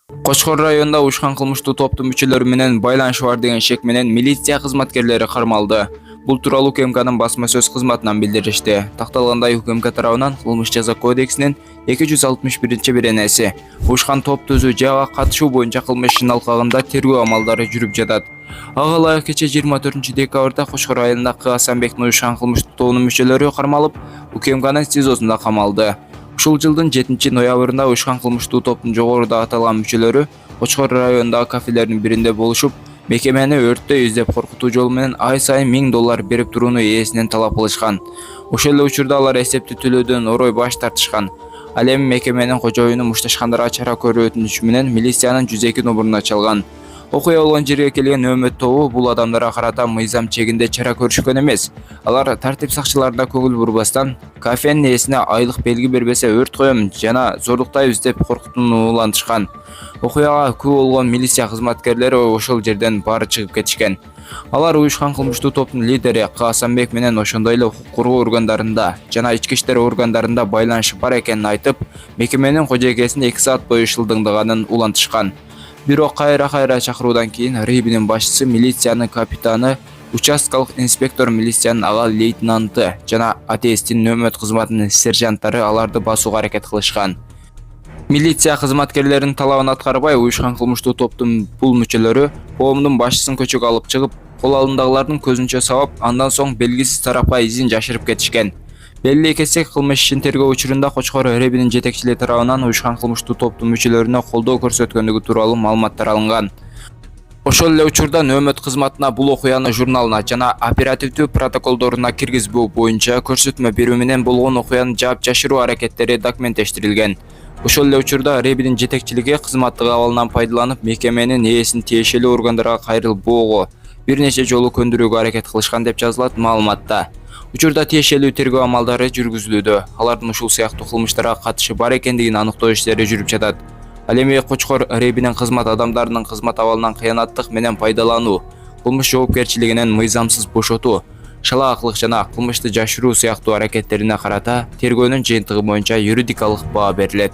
Кочкор районунда уюшкан кылмыштуу топтун мүчөлөрү менен байланышы бар деген шек менен милиция кызматкерлери кармалды. Бул тууралуу УКМКнын басма сөз кызматынан билдиришти. Такталгандай УКМК тарабынан кылмыш жаза кодексинин 261-беренеси уюшкан топ түзүү же ага катышуу боюнча кылмыш ишинин алкагында тергөө амалдары жүрүп жатат. Ага ылайык кече 24-декабрда Кочкор айылында Касанбектин уюшкан кылмыштуу тобунун мүчөлөрү кармалып, УКМКнын СИЗОсунда камалды. Ушул жылдын 7-ноябрында уюшкан кылмыштуу топтун жогоруда аталган мүчөлөрү Кочкор районундагы кафелердин биринде болушуп, мекемени өрттө издеп коркутуу жолу менен ай сайын $1000 берип турууну ээсинен талап кылышкан. Ошол эле учурда алар эсепти төлөөдөн орой баш тартышкан. Ал эми мекеменин кожоюну мушташкандарга чара көрүү өтүнүчү менен милициянын 102 номурун ачалган. Окуя болгон жерге келген өмөт тобу бул адамдарга карата мыйзам чегинде чара көрүшкөн эмес. Алар тартип сакчыларына көңүл бурбастан, кафенин ээсине айлык белги бербесе өрт коем жана зордуктайбыз деп коркутууну улантышкан. Окуяга күбө болгон милиция кызматкерлери ошол жерден баары чыгып кетишкен. Алар уюшкан кылмыштуу топтун лидери Касанбек менен ошондой эле укук коргоо органдарында жана ички иштер органдарында байланышы бар экенин айтып, мекеменин кожойкесин 2 саат бою шылдыңдаганын улантышкан. Бирок кайра чакыруудан кийин Рыбинин башчысы, милициянын капитаны, участкалык инспектор, милициянын ага лейтенанты жана АТСтин өмөт кызматынын сержанттары аларды басууга аракет кылышкан. Милиция кызматкерлеринин талабын аткарбай, уюшкан кылмыштуу топтун бул мүчөлөрү коомдун башчысын көчөгө алып чыгып, кол алдындагылардын көзүнчө сабап, андан соң белгисиз тарапка изин жашырып кетишкен. Белгилей кетсек, кылмыш ишин тергөө учурунда Кочкор Рыбинин жетекчилиги тарабынан уюшкан кылмыштуу топтун мүчөлөрүнө колдоо көрсөткөндүгү тууралуу маалыматтар алынган. Ошол эле учурда өмөт кызматына бул окуяны журналына жана оперативдүү протоколдоруна киргизбөө боюнча көрсөтмө берүү менен болгон окуянын жаап жашыруу аракеттери документтештирилген. Ошол эле учурда Рыбинин жетекчилиги кызматтык абалынан пайдаланып, мекеменин ээсин тиешелүү органдарга кайрылбоого бир нече жолу көндүрүүгө аракет кылышкан деп жазылат маалыматта. Учурда тиешелүү тергөө амалдары жүргүзүлүүдө. Алардын ушул сыяктуу кылмыштарга катышы бар экендигин аныктоо иштери жүрүп жатат. Ал эми Кочкор Рыбинин кызмат адамдарынын кызмат абалынан кыянаттык менен пайдалануу, кылмыш жоопкерчилигинен мыйзамсыз бошотуу, шалаактылык жана кылмышты жашыруу сыяктуу аракеттерине карата тергөөнүн жыйынтыгы боюнча юридикалык баа берилет.